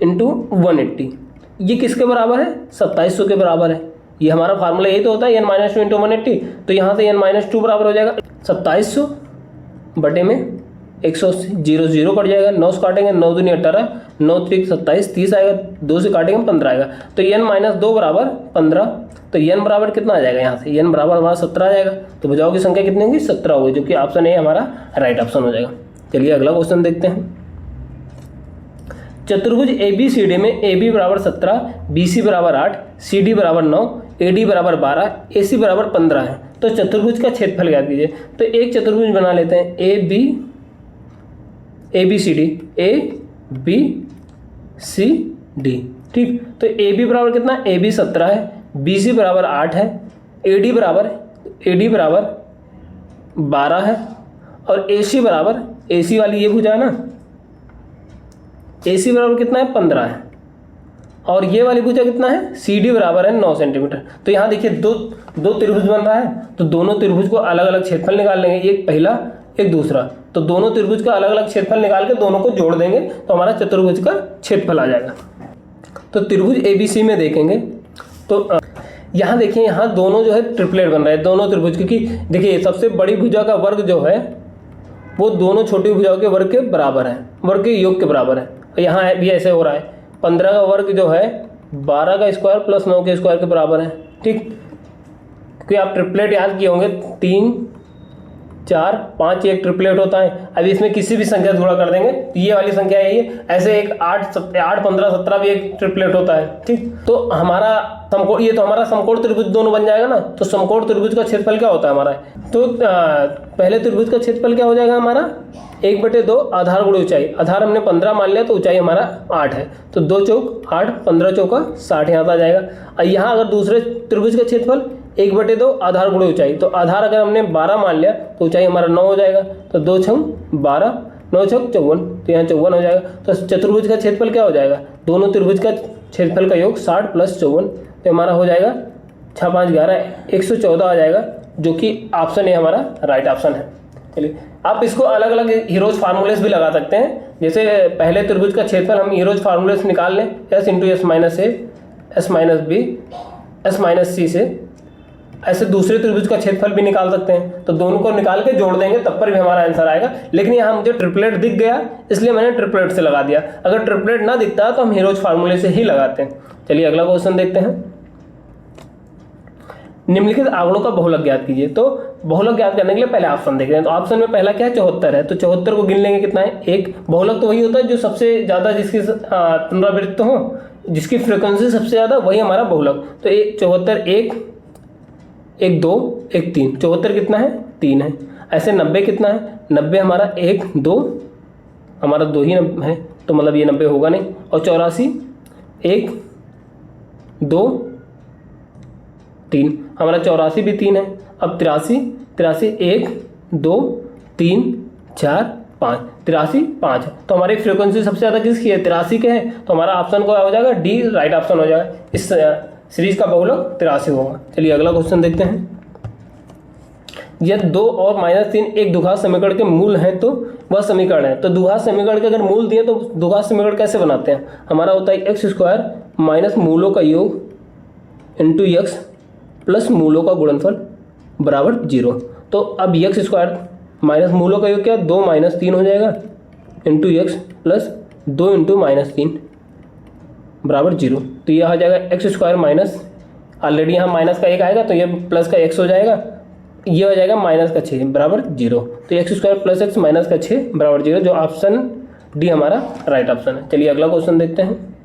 इंटू 180। ये किसके बराबर है? 2700 के बराबर है। ये हमारा फार्मूला यही तो होता है n-2 इंटू 180। तो यहाँ से n-2 बराबर हो जाएगा 2700 बटे में 100 से 0 कट जाएगा, 9 से काटेंगे 9 दूनी 18, 9 3 27, 30 आएगा, 2 से काटेंगे 15 आएगा। तो n-2 बराबर 15। तो n बराबर कितना आ जाएगा? यहाँ से n बराबर हमारा 17 आ जाएगा। तो भुजाओं की संख्या कितनी होगी? 17 होगी, जो कि ऑप्शन ए हमारा राइट ऑप्शन हो जाएगा। चलिए अगला क्वेश्चन देखते हैं। चतुर्भुज ABCD में AB बराबर 17, BC बराबर 8, CD बराबर 9, AD बराबर 12, AC बराबर 15 है। तो चतुर्भुज का क्षेत्रफल ज्ञात कीजिए। तो एक चतुर्भुज बना लेते हैं ABCD, ABCD, ठीक। तो AB बराबर कितना? AB 17 है, BC बराबर 8 है, AD बराबर 12 है, और AC बराबर, AC वाली ये भुजा है ना, AC बराबर कितना है? 15 है, और ये वाली भुजा कितना है? CD बराबर है 9 सेंटीमीटर। तो यहाँ देखिए दो त्रिभुज बन रहा है, तो दोनों त्रिभुज को अलग अलग क्षेत्रफल निकाल लेंगे, एक पहला एक दूसरा। तो दोनों त्रिभुज का अलग अलग क्षेत्रफल निकाल के दोनों को जोड़ देंगे तो हमारा चतुर्भुज का क्षेत्रफल आ जाएगा। तो त्रिभुज ABC में देखेंगे तो यहाँ देखिए, यहाँ दोनों जो है ट्रिपलेट बन रहा है दोनों त्रिभुज, क्योंकि देखिए सबसे बड़ी भुजा का वर्ग जो है वो दोनों छोटी भुजाओं के वर्ग के बराबर है, वर्ग के योग के बराबर है। यहाँ भी ऐसे हो रहा है, 15 का वर्ग जो है 12 का स्क्वायर प्लस 9 के स्क्वायर के बराबर है, ठीक। क्योंकि आप ट्रिपलेट याद किए होंगे, 3 4 5 एक ट्रिपलेट होता है। अभी इसमें किसी भी संख्या से गुणा कर देंगे तो ये वाली संख्या यही है। ऐसे एक 8 15 17 भी एक ट्रिपलेट होता है, ठीक। तो हमारा समकोण, ये तो हमारा समकोण त्रिभुज दोनों बन जाएगा ना। तो समकोण त्रिभुज का क्षेत्रफल क्या होता है हमारा? तो पहले त्रिभुज का क्षेत्रफल क्या हो जाएगा हमारा? 1/2 आधार गुणे ऊंचाई। आधार हमने 15 मान लिया तो ऊंचाई हमारा 8 है, तो 2 चौक 8, 15 चौका 60 यहाँ आ जाएगा। और यहाँ अगर दूसरे त्रिभुज का क्षेत्रफल 1/2 आधार गुणे ऊंचाई, तो आधार अगर हमने 12 मान लिया तो ऊंचाई हमारा 9 हो जाएगा। तो 2 छंग 12, 9 छंग 54, तो यहाँ 54 हो जाएगा। तो चतुर्भुज का क्षेत्रफल क्या हो जाएगा? दोनों त्रिभुज का क्षेत्रफल का योग 60 + 54, तो हमारा हो जाएगा 6 5 11 114 आ जाएगा, जो कि ऑप्शन ए हमारा राइट ऑप्शन है। चलिए आप इसको अलग अलग हीरोज फार्मूलेस भी लगा सकते हैं। जैसे पहले त्रिभुज का क्षेत्रफल हम हीरोज फार्मूलेस निकाल लें, S × S - A, S - B, S - C से। ऐसे दूसरे त्रिभुज का क्षेत्रफल भी निकाल सकते हैं, तो दोनों को निकाल के जोड़ देंगे तब पर भी हमारा आंसर आएगा। लेकिन यहाँ मुझे ट्रिपलेट दिख गया इसलिए मैंने ट्रिपलेट से लगा दिया। अगर ट्रिपलेट ना दिखता तो हम हीरोज फार्मूले से ही लगाते हैं। चलिए अगला क्वेश्चन देखते हैं। निम्नलिखित आंकड़ों का बहुलक ज्ञात कीजिए। तो बहुलक ज्ञात करने के लिए पहले ऑप्शन देख रहे हैं। तो ऑप्शन में पहला क्या है? 74 है। तो 74 को गिन लेंगे, कितना है? 1। बहुलक तो वही होता है जो सबसे ज़्यादा जिसकी पुनरावृत्ति हो, जिसकी फ्रिक्वेंसी सबसे ज़्यादा, वही हमारा बहुलक। तो 74 1 1 2 1 3, 74 कितना है? 3 है। ऐसे 90 कितना है? 90 हमारा 1 2, हमारा 2 ही है, तो मतलब ये 90 होगा नहीं। और 84 1 2 3, हमारा 84 भी 3 है। अब 83 1 2 3 4 5, 83 5 है। तो हमारी फ्रीक्वेंसी सबसे ज़्यादा किसकी है? 83 के है। तो हमारा ऑप्शन को हो जाएगा डी, राइट ऑप्शन हो जाएगा। इस सीरीज का बहुलक 83 होगा। चलिए अगला क्वेश्चन देखते हैं। यदि 2 और -3 एक द्विघात समीकरण के मूल हैं तो वह समीकरण है। तो द्विघात समीकरण के अगर मूल दिए तो द्विघात समीकरण कैसे बनाते हैं? हमारा होता है x² माइनस मूलों का योग इंटू x प्लस मूलों का गुणनफल बराबर 0। तो अब x² माइनस मूलों का योग क्या? 2 - 3 हो जाएगा इंटू x प्लस 2 इंटू -3 बराबर 0। तो यह आ जाएगा x² माइनस, ऑलरेडी यहाँ माइनस का 1 आएगा तो ये प्लस का x हो जाएगा, ये हो जाएगा -6 बराबर 0। तो x² प्लस x माइनस का 6 बराबर 0, जो ऑप्शन डी हमारा राइट ऑप्शन है। चलिए अगला क्वेश्चन देखते हैं।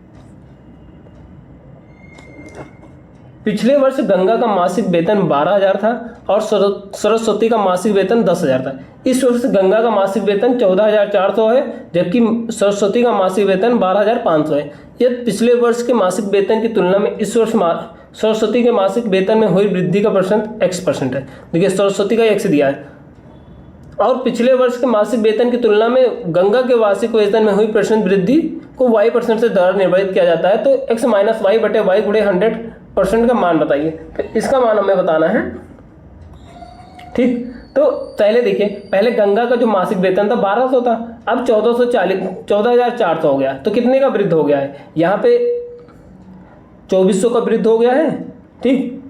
पिछले वर्ष गंगा का मासिक वेतन 12,000 था और सरस्वती का मासिक वेतन 10,000 था। इस वर्ष गंगा का मासिक वेतन 14,400 है, जबकि सरस्वती का मासिक वेतन 12,500 है। यह पिछले वर्ष के मासिक वेतन की तुलना में इस वर्ष सरस्वती के मासिक वेतन में हुई वृद्धि का परसेंट x% है। देखिए सरस्वती का x दिया है और पिछले वर्ष के मासिक वेतन की तुलना में गंगा के वार्षिक वेतन में हुई परसेंट वृद्धि को y% से द्वारा निर्धारित किया जाता है। तो x माइनस वाई बटे वाई गुणे 100% का मान बताइए। तो इसका मान हमें बताना है। ठीक, तो पहले देखिए, पहले गंगा का जो मासिक वेतन था 1200 था, अब 14,400 हो गया। तो कितने का वृद्धि हो गया है? यहाँ पे 2400 का वृद्धि हो गया है। ठीक,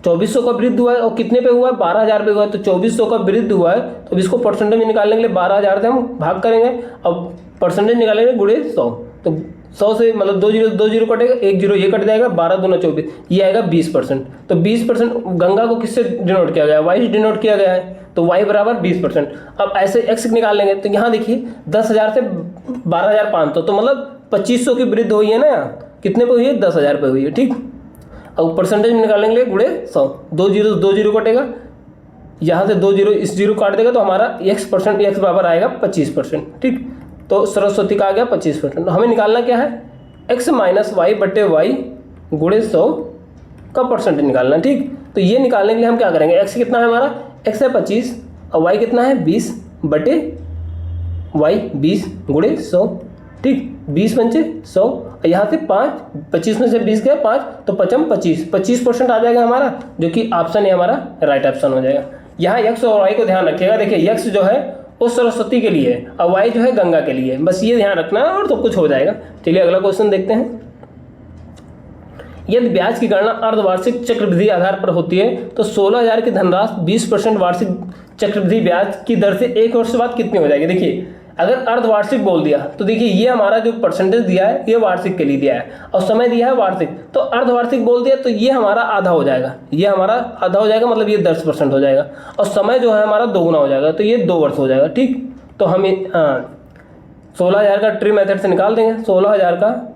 2400 का वृद्धि हुआ है और कितने पे हुआ है? 12,000 पे हुआ है। तो 2400 का वृद्धि हुआ है, तो इसको परसेंटेज निकालने के लिए 12,000 से हम भाग करेंगे। अब परसेंटेज निकालेंगे गुणे 100, तो 100 से मतलब 2 जीरो कटेगा, 1 जीरो ये कट जाएगा, 12 दूना 24, ये आएगा 20%। तो 20% गंगा को किससे डिनोट किया गया है? वाई से डिनोट किया गया है, तो वाई बराबर 20%। अब ऐसे एक्स निकाल लेंगे, तो यहाँ देखिए 10,000 से 12,500, तो मतलब 2500 की वृद्धि हुई है ना। यहाँ कितने पे हुई है? 10,000 पे हुई है। ठीक, अब परसेंटेज निकालने के लिए गुणे 100, 2 जीरो कटेगा, यहाँ से 2 जीरो इस जीरो काट देगा, तो हमारा x% x बराबर आएगा 25%। ठीक, तो सरस्वती का आ गया 25%। तो हमें निकालना क्या है? x माइनस वाई बटे वाई गुणे 100 का परसेंटेज निकालना है। ठीक, तो ये निकालने के लिए हम क्या करेंगे? x कितना है हमारा? x है 25 और y कितना है? 20 बटे y 20 गुणे 100। ठीक, 20 पंचे 100, यहाँ से 5, 25 में से 20 गया 5, तो 25% आ जाएगा हमारा, जो कि ऑप्शन है हमारा राइट ऑप्शन हो जाएगा। यहाँ x और y को ध्यान रखिएगा। देखिए x जो है वो सरस्वती के लिए है और y जो है गंगा के लिए है, बस ये ध्यान रखना है और तो कुछ हो जाएगा। चलिए अगला क्वेश्चन देखते हैं। यदि ब्याज की गणना अर्धवार्षिक चक्रवृद्धि आधार पर होती है तो 16,000 की धनराशि 20% वार्षिक चक्रवृद्धि ब्याज की दर से 1 वर्ष बाद कितनी हो जाएगी? देखिए अगर अर्धवार्षिक बोल दिया तो देखिए ये हमारा जो परसेंटेज दिया है ये वार्षिक के लिए दिया है और समय दिया है वार्षिक, तो अर्धवार्षिक बोल दिया तो ये हमारा आधा हो जाएगा, ये हमारा आधा हो जाएगा, मतलब ये 10% हो जाएगा और समय जो है हमारा दोगुना हो जाएगा, तो ये 2 वर्ष हो जाएगा। ठीक, तो हम 16,000 का ट्री मेथड से निकाल देंगे। 16,000 का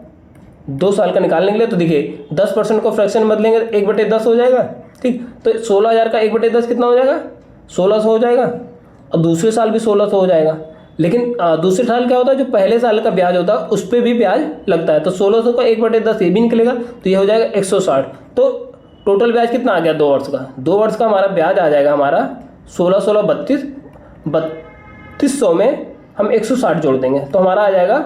2 साल का निकालने के लिए तो देखिए 10% को फ्रैक्शन बदलेंगे 1/10 हो जाएगा। ठीक, तो 16,000 का 1/10 कितना हो जाएगा? 1600 हो जाएगा और दूसरे साल भी 1600 हो जाएगा। लेकिन दूसरे साल क्या होता है, जो पहले साल का ब्याज होता है उस पर भी ब्याज लगता है, तो 1600 का 1/10 ये भी निकलेगा, तो ये हो जाएगा 160। तो टोटल ब्याज कितना आ गया? 2 वर्ष का। 2 वर्ष का हमारा ब्याज आ जाएगा हमारा 3200 में हम 160 जोड़ देंगे तो हमारा आ जाएगा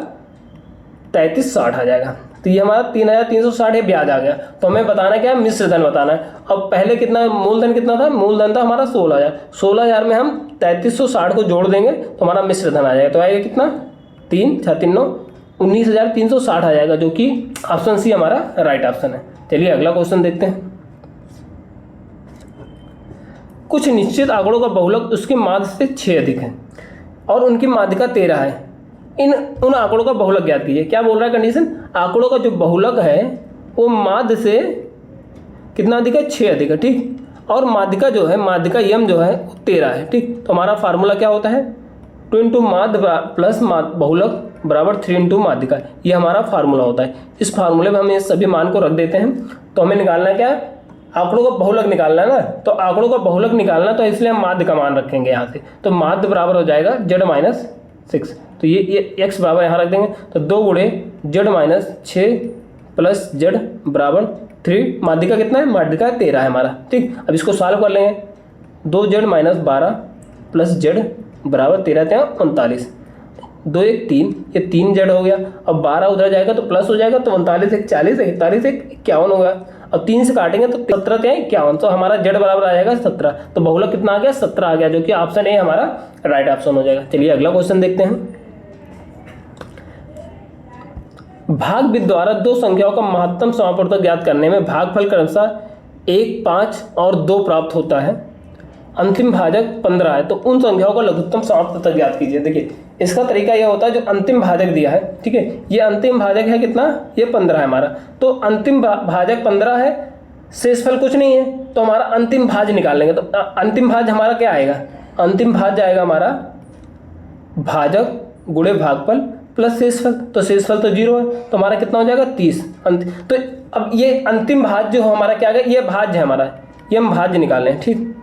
3360 आ जाएगा। तो ये हमारा 3,360 ब्याज आ गया। तो हमें बताना क्या है? मिश्र धन बताना है। अब पहले कितना मूलधन कितना था? मूलधन था हमारा 16,000। 16,000 में हम 3360 को जोड़ देंगे तो हमारा मिश्र धन आ जाएगा। तो आएगा कितना? 3 6 3 9 19,360 आ जाएगा, जो कि ऑप्शन सी हमारा राइट ऑप्शन है। चलिए अगला क्वेश्चन देखते हैं। कुछ निश्चित आंकड़ों का बहुलक उसके माध्य से 6 अधिक है और उनकी माध्यिका 13 है। उन आंकड़ों का बहुलक ज्ञात कीजिए। क्या बोल रहा है कंडीशन? आंकड़ों का जो बहुलक है वो माध्य से कितना अधिक है? 6 अधिक है। ठीक, और माध्यिका जो है, माध्यिका यम जो है वो 13 है। ठीक, तो हमारा फार्मूला क्या होता है? 2 इंटू माध्य प्लस बहुलक बराबर 3 इंटू माध्यिका, ये हमारा फार्मूला होता है। इस फार्मूले में हम ये सभी मान को रख देते हैं। तो हमें निकालना क्या है? आंकड़ों का बहुलक निकालना है ना, तो आंकड़ों का बहुलक निकालना, तो इसलिए हम माध्य का मान रखेंगे यहाँ से। तो माध्य बराबर हो जाएगा z-6, तो ये x बराबर यहाँ रख देंगे, तो 2 गुणे z-6 प्लस z बराबर 3। माध्यिका कितना है? माध्यिका 13 है हमारा। ठीक, अब इसको सॉल्व कर लेंगे। 2z-12 प्लस z बराबर 13 39, 2 1 3, ये 3z हो गया। अब 12 उधर जाएगा तो प्लस हो जाएगा, तो 39 1 40, 41 1 51 होगा। अब 3 से काटेंगे तो 17 51, तो हमारा z बराबर आ जाएगा 17। तो बहुलक कितना आ गया? 17 आ गया, जो कि ऑप्शन ए हमारा राइट ऑप्शन हो जाएगा। चलिए अगला क्वेश्चन देखते हैं। भागविद द्वारा 2 संख्याओं का महत्तम समापवर्तक ज्ञात करने में भागफल क्रमशः 1 5 और 2 प्राप्त होता है। अंतिम भाजक 15 है, तो उन संख्याओं का लघुत्तम समापवर्तक ज्ञात कीजिए। देखिए इसका तरीका यह होता है, जो अंतिम भाजक दिया है, ठीक है, ये अंतिम भाजक है कितना? ये 15 है हमारा। तो अंतिम भाजक 15 है, शेषफल कुछ नहीं है, तो हमारा अंतिम भाज निकाल लेंगे। तो अंतिम भाज हमारा क्या आएगा? अंतिम भाज जाएगा हमारा भाजक गुणे भागफल प्लस शेषफल, तो शेषफल तो 0 है, तो हमारा कितना हो जाएगा 30। तो अब ये अंतिम भाज्य जो हमारा क्या आ गया, ये भाज्य है हमारा, ये हम भाज्य निकाल रहे हैं, ठीक।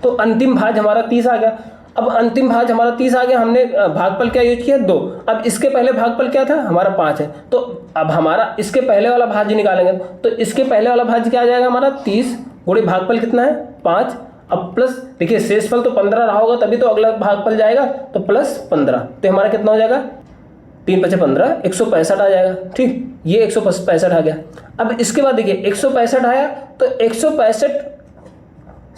तो अंतिम भाज्य हमारा 30 आ गया। अब अंतिम भाज्य हमारा 30 आ गया, हमने भागफल क्या यूज किया 2। अब इसके पहले भागफल क्या था हमारा 5 है, तो अब हमारा इसके पहले वाला भाज्य निकालेंगे, तो इसके पहले वाला भाज्य क्या आ जाएगा हमारा 30 गुणे भागफल कितना है 5। अब प्लस देखिए शेषफल तो 15 रहा होगा तभी तो अगला भागफल जाएगा, तो प्लस 15, तो हमारा कितना हो जाएगा 3 5 15 165 आ जाएगा, ठीक। ये 165 आ गया। अब इसके बाद देखिए 165 आया, तो 165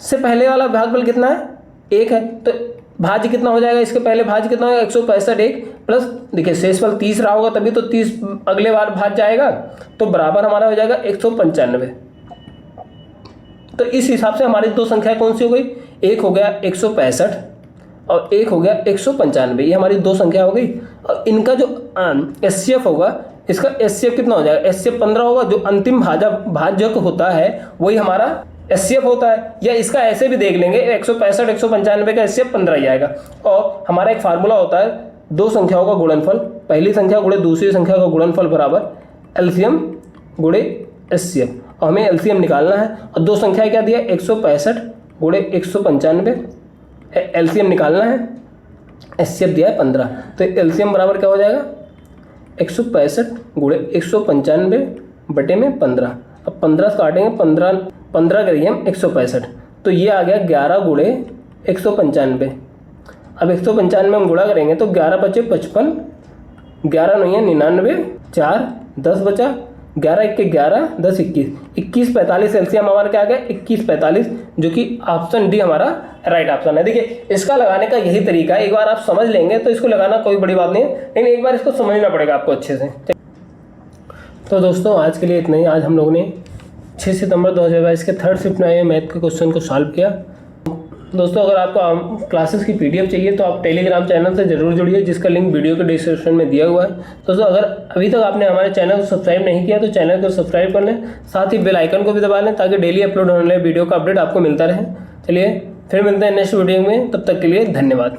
से पहले वाला भागफल कितना है 1 है, तो भाज्य कितना हो जाएगा, इसके पहले भाज्य कितना होगा 165 1 प्लस देखिए शेषफल 30 रहा होगा तभी तो 30 अगले बार भाज्य आएगा, तो बराबर हमारा हो जाएगा 195। तो इस हिसाब से हमारी दो संख्या कौन सी हो गई, एक हो गया 165 और एक हो गया 195, ये हमारी दो संख्या हो गई। और इनका जो एचसीएफ होगा, इसका एचसीएफ कितना हो जाएगा, एचसीएफ 15 होगा। जो अंतिम भाजक होता है वही हमारा एचसीएफ होता है, या इसका ऐसे भी देख लेंगे 165 195 का एचसीएफ 15 ही आएगा। और हमारा एक फार्मूला होता है दो संख्याओं का गुणनफल, पहली संख्या गुणे दूसरी संख्या का गुणनफल बराबर एलसीएम गुणे एचसीएफ, और हमें एलसीएम निकालना है। और दो संख्या क्या दिया 165 गुणे 195, एलसीएम निकालना है, एचसीएफ दिया है 15, तो एलसीएम बराबर क्या हो जाएगा 165 गुणे 195 बटे में 15। अब 15 से काटेंगे, 15 करिए हम 165, तो ये आ गया 11 गुणे 195। अब 195 हम गुणा करेंगे तो 11 बचे 55, 11 नहीं है 99, 4 10 बचा, 11 1 11 10 21, 21 45 एलसीएम हमारा क्या आ गया 21 45, जो कि ऑप्शन डी हमारा राइट ऑप्शन है। देखिए इसका लगाने का यही तरीका है, एक बार आप समझ लेंगे तो इसको लगाना कोई बड़ी बात नहीं है, लेकिन एक बार इसको समझना पड़ेगा आपको अच्छे से। तो दोस्तों आज के लिए इतना ही। आज हम लोगों ने 6 सितंबर 2022 के थर्ड शिफ्ट में आए मैथ के क्वेश्चन को सॉल्व किया। दोस्तों अगर आपको क्लासेस की पीडीएफ चाहिए तो आप टेलीग्राम चैनल से जरूर जुड़िए, जिसका लिंक वीडियो के डिस्क्रिप्शन में दिया हुआ है। दोस्तों अगर अभी तक आपने हमारे चैनल को सब्सक्राइब नहीं किया तो चैनल को सब्सक्राइब कर लें, साथ ही बेल आइकन को भी दबा लें ताकि डेली अपलोड होने वाले वीडियो का अपडेट आपको मिलता रहे। चलिए फिर मिलते हैं नेक्स्ट वीडियो में, तब तक के लिए धन्यवाद।